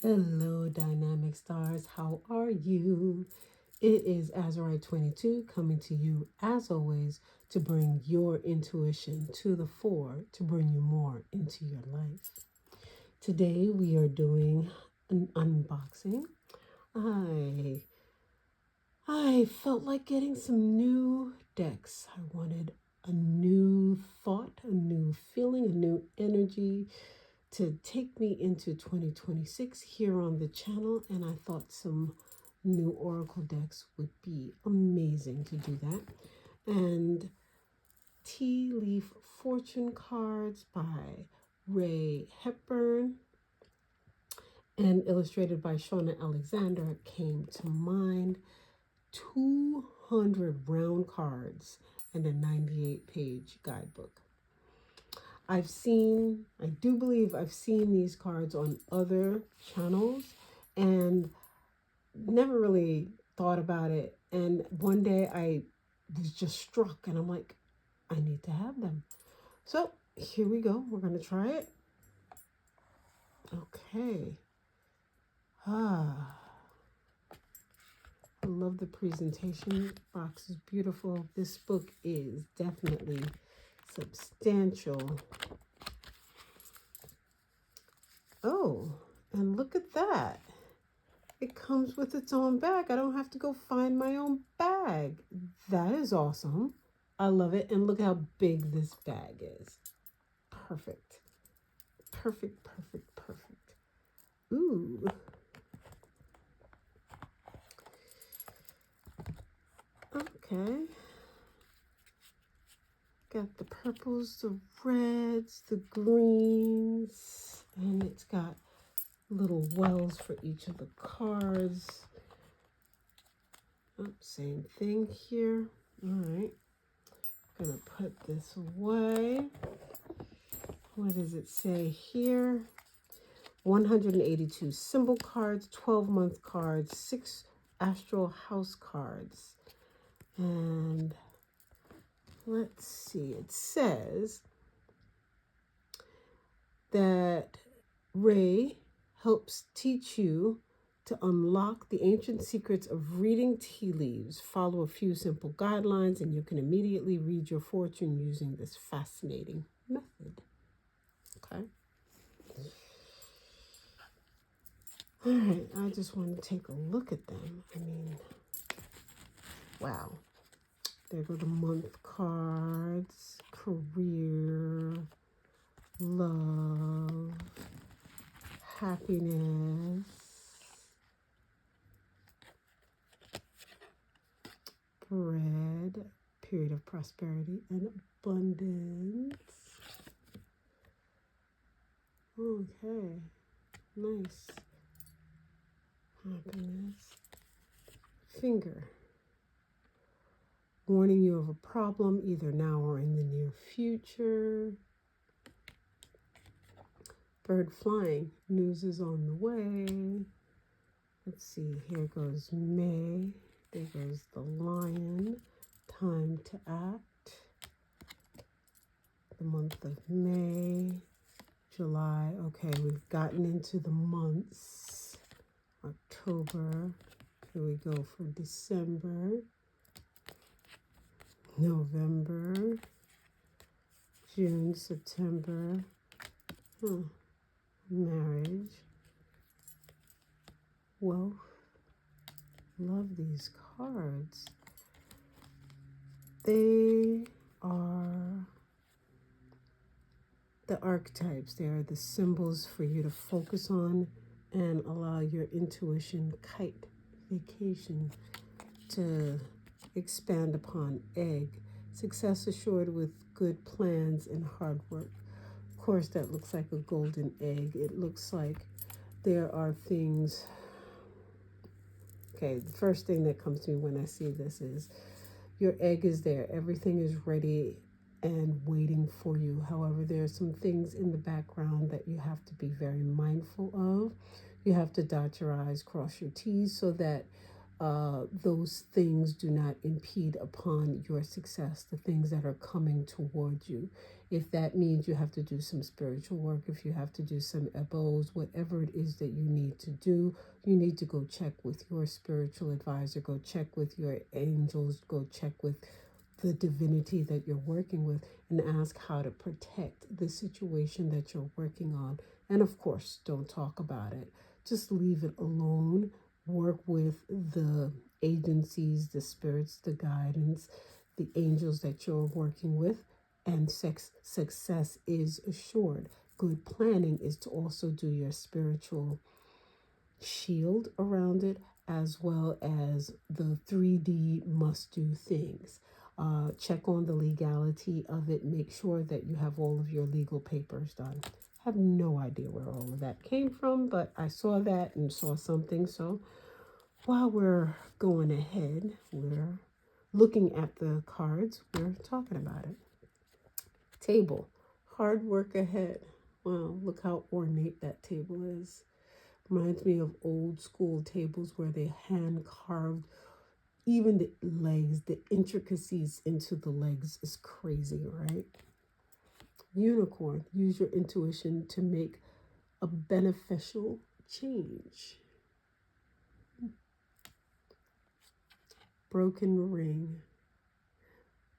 Hello, dynamic stars. How are you? It is Azurite 22 coming to you, as always, to bring your intuition to the fore, to bring you more into your life. Today, we are doing an unboxing. I felt like getting some new decks. I wanted a new thought, a new feeling, a new energy to take me into 2026 here on the channel, and I thought some new oracle decks would be amazing to do that. And Tea Leaf Fortune cards by Ray Hepburn and illustrated by Shauna Alexander came to mind. 200 round cards and a 98-page guidebook. I do believe I've seen these cards on other channels and never really thought about it. And one day I was just struck and I'm like, I need to have them. So here we go. We're going to try it. Okay. I love the presentation. Box is beautiful. This book is definitely substantial. Oh, and look at that. It comes with its own bag. I don't have to go find my own bag. That is awesome. I love it. And look how big this bag is. Perfect. Perfect, perfect, perfect. Ooh. Okay. Got the purples, the reds, the greens, and it's got little wells for each of the cards. Oh, same thing here. All right. Gonna put this away. What does it say here? 182 symbol cards, 12-month cards, 6 astral house cards. And let's see, it says that Ray helps teach you to unlock the ancient secrets of reading tea leaves. Follow a few simple guidelines and you can immediately read your fortune using this fascinating method. Okay. All right, I just want to take a look at them. I mean, wow. There go the month cards, career, love, happiness, bread, period of prosperity and abundance. Okay, nice. Happiness. Finger. Warning you of a problem either now or in the near future. Bird flying. News is on the way. Let's see. Here goes May. There goes the lion. Time to act. The month of May. July. Okay, we've gotten into the months. October. Here we go for December. November. June, September. Marriage. Wealth. Love these cards. They are the archetypes. They are the symbols for you to focus on and allow your intuition, kite, vacation, to expand upon. Egg, success assured with good plans and hard work. Of course, that looks like a golden egg. It looks like there are things. Okay, the first thing that comes to me when I see this is your egg is there. Everything is ready and waiting for you. However, there are some things in the background that you have to be very mindful of. You have to dot your I's, cross your T's so that those things do not impede upon your success, the things that are coming towards you. If that means you have to do some spiritual work, if you have to do some ebos, whatever it is that you need to do, you need to go check with your spiritual advisor, go check with your angels, go check with the divinity that you're working with, and ask how to protect the situation that you're working on. And of course, don't talk about it. Just leave it alone. Work with the agencies, the spirits, the guidance, the angels that you're working with, and success is assured. Good planning is to also do your spiritual shield around it, as well as the 3D must do things. Check on the legality of it. Make sure that you have all of your legal papers done. Have no idea where all of that came from, but I saw that and saw something. So while we're going ahead, we're looking at the cards, we're talking about it. Table, hard work ahead. Wow, look how ornate that table is. Reminds me of old school tables where they hand carved even the legs, the intricacies into the legs is crazy, right? Unicorn, use your intuition to make a beneficial change. Broken ring,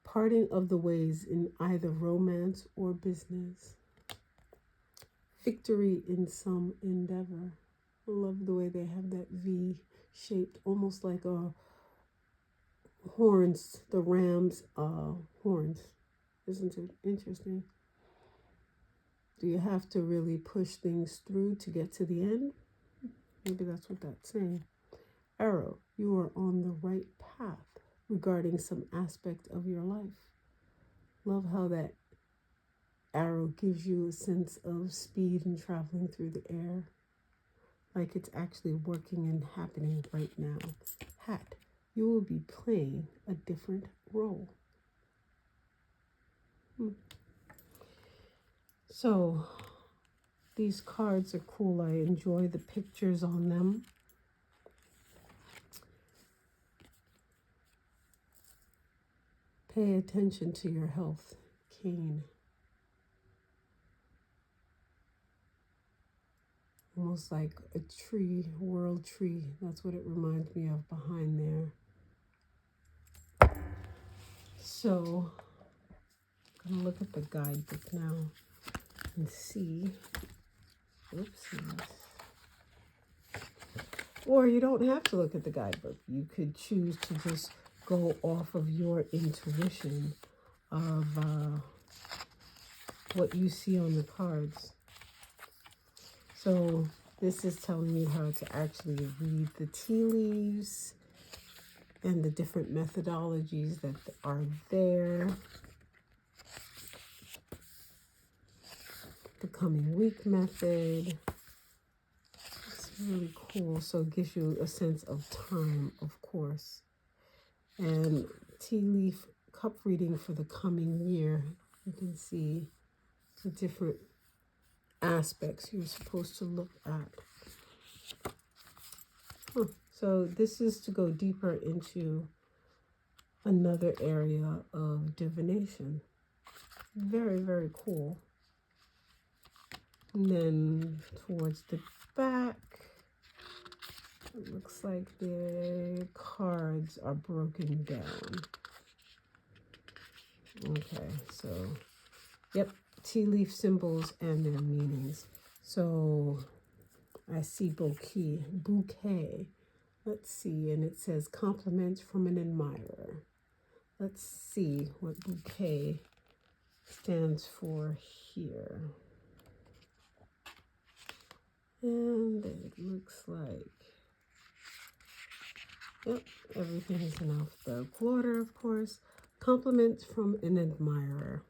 parting of the ways in either romance or business. Victory in some endeavor. I love the way they have that V shaped, almost like a horns, the ram's horns. Isn't it interesting? Do you have to really push things through to get to the end? Maybe that's what that's saying. Arrow, you are on the right path regarding some aspect of your life. Love how that arrow gives you a sense of speed and traveling through the air, like it's actually working and happening right now. Hat, you will be playing a different role. So these cards are cool. I enjoy the pictures on them. Pay attention to your health. Cane. Almost like a tree, world tree. That's what it reminds me of behind there. So I'm gonna look at the guidebook now and see. Oopsies. Or you don't have to look at the guidebook. You could choose to just go off of your intuition of what you see on the cards. So this is telling you how to actually read the tea leaves and the different methodologies that are there. The coming week method. It's really cool. So it gives you a sense of time, of course. And tea leaf cup reading for the coming year. You can see the different aspects you're supposed to look at. So this is to go deeper into another area of divination. Very, very cool. And then towards the back, it looks like the cards are broken down. Okay, so, yep, tea leaf symbols and their meanings. So I see bouquet. Let's see, and it says compliments from an admirer. Let's see what bouquet stands for here. And it looks like, yep, everything is in alphabetical order, of course. Compliments from an admirer.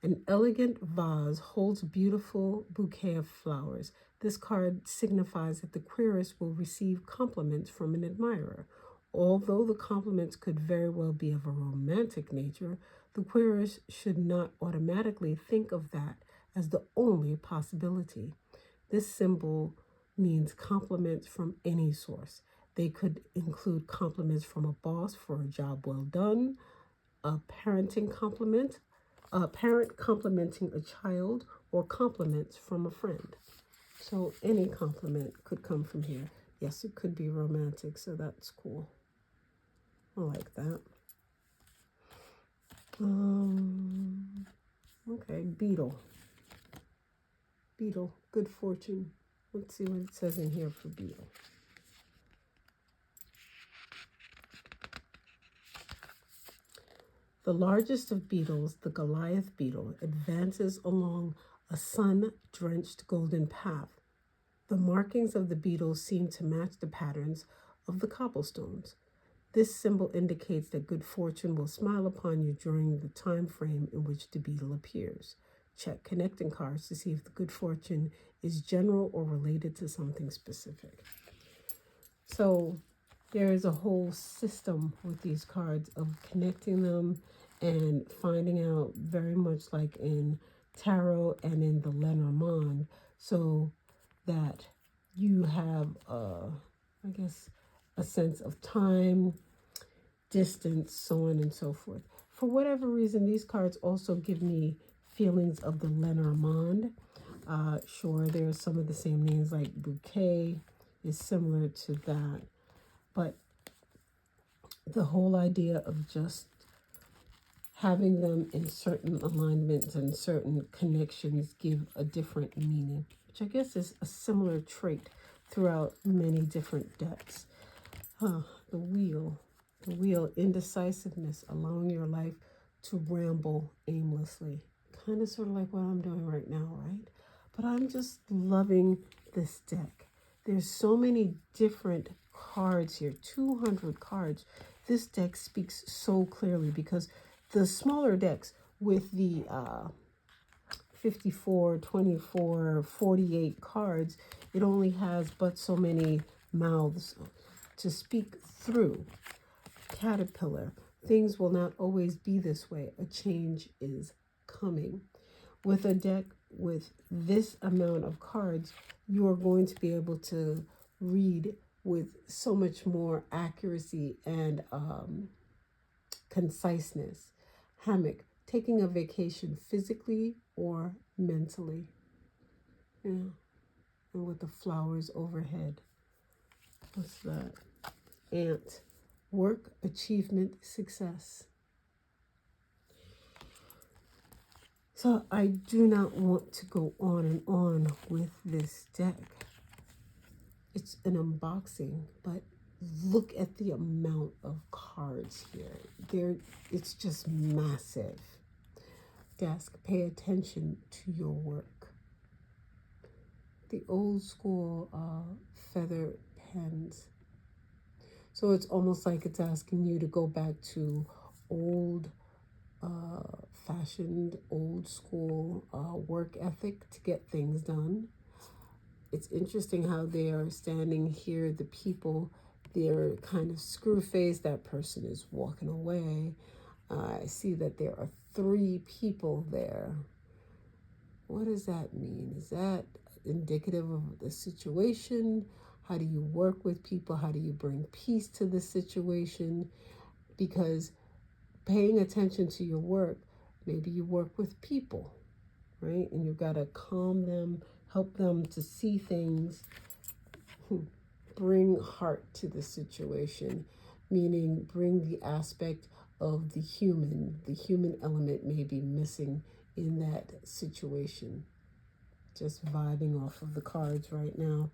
An elegant vase holds a beautiful bouquet of flowers. This card signifies that the querist will receive compliments from an admirer. Although the compliments could very well be of a romantic nature, the querist should not automatically think of that as the only possibility. This symbol means compliments from any source. They could include compliments from a boss for a job well done, a parenting compliment, A parent complimenting a child or compliments from a friend. So any compliment could come from here. Yes, it could be romantic, so that's cool. I like that. Okay, Beetle. Beetle, good fortune. Let's see what it says in here for Beetle. The largest of beetles, the Goliath beetle, advances along a sun-drenched golden path. The markings of the beetle seem to match the patterns of the cobblestones. This symbol indicates that good fortune will smile upon you during the time frame in which the beetle appears. Check connecting cards to see if the good fortune is general or related to something specific. So there is a whole system with these cards of connecting them and finding out, very much like in tarot and in the Lenormand, so that you have, I guess, a sense of time, distance, so on and so forth. For whatever reason, these cards also give me feelings of the Lenormand. Sure, there's some of the same names, like Bouquet is similar to that. But the whole idea of just having them in certain alignments and certain connections give a different meaning, which I guess is a similar trait throughout many different decks. The wheel, indecisiveness, allowing your life to ramble aimlessly. Kind of sort of like what I'm doing right now, right? But I'm just loving this deck. There's so many different cards here, 200 cards. This deck speaks so clearly because the smaller decks with the 54, 24, 48 cards, it only has but so many mouths to speak through. Caterpillar, things will not always be this way. A change is coming. With a deck with this amount of cards, you are going to be able to read with so much more accuracy and conciseness. Hammock, taking a vacation physically or mentally. Yeah. And with the flowers overhead. What's that? Ant, work, achievement, success. So I do not want to go on and on with this deck. It's an unboxing, but look at the amount of cards here. It's just massive. Desk, pay attention to your work. The old school feather pens. So it's almost like it's asking you to go back to old fashioned, old school work ethic to get things done. It's interesting how they are standing here, the people, they're kind of screw-faced. That person is walking away. I see that there are 3 people there. What does that mean? Is that indicative of the situation? How do you work with people? How do you bring peace to the situation? Because paying attention to your work, maybe you work with people, right? And you've got to calm them, help them to see things, bring heart to the situation, meaning bring the aspect of the human element may be missing in that situation. Just vibing off of the cards right now.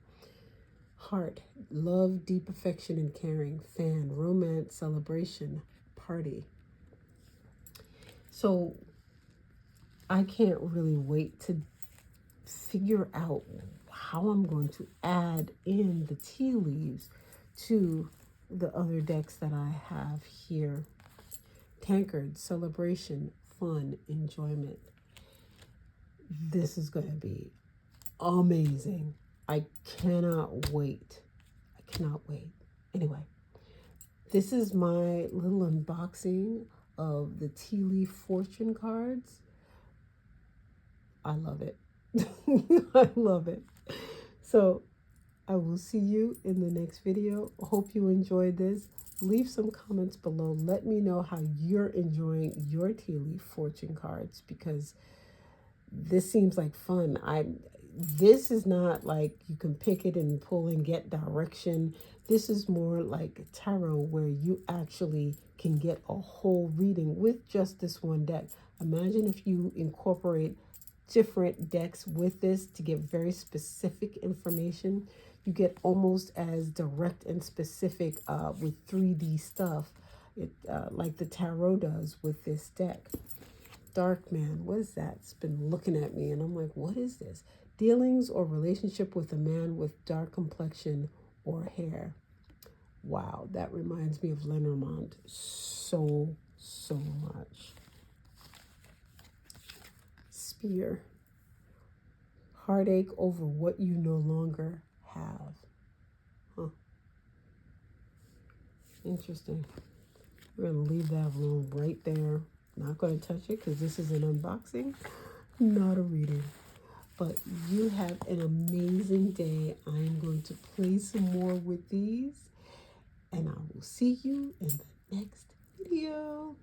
Heart, love, deep affection and caring. Fan, romance, celebration, party. So I can't really wait to figure out how I'm going to add in the tea leaves to the other decks that I have here. Tankard, celebration, fun, enjoyment. This is going to be amazing. I cannot wait. I cannot wait. Anyway, this is my little unboxing of the tea leaf fortune cards. I love it. I love it. So I will see you in the next video. Hope you enjoyed this. Leave some comments below. Let me know how you're enjoying your tea leaf fortune cards, because this seems like fun. This is not like you can pick it and pull and get direction. This is more like tarot, where you actually can get a whole reading with just this one deck. Imagine if you incorporate different decks with this to get very specific information. You get almost as direct and specific with 3D stuff, like the tarot does with this deck. Dark man, what is that? It's been looking at me and I'm like, what is this? Dealings or relationship with a man with dark complexion or hair. Wow, that reminds me of Lenormand so much. Spear. Heartache over what you no longer have. Huh. Interesting. We're going to leave that alone right there. Not going to touch it because this is an unboxing, not a reading. But you have an amazing day. I am going to play some more with these, and I will see you in the next video.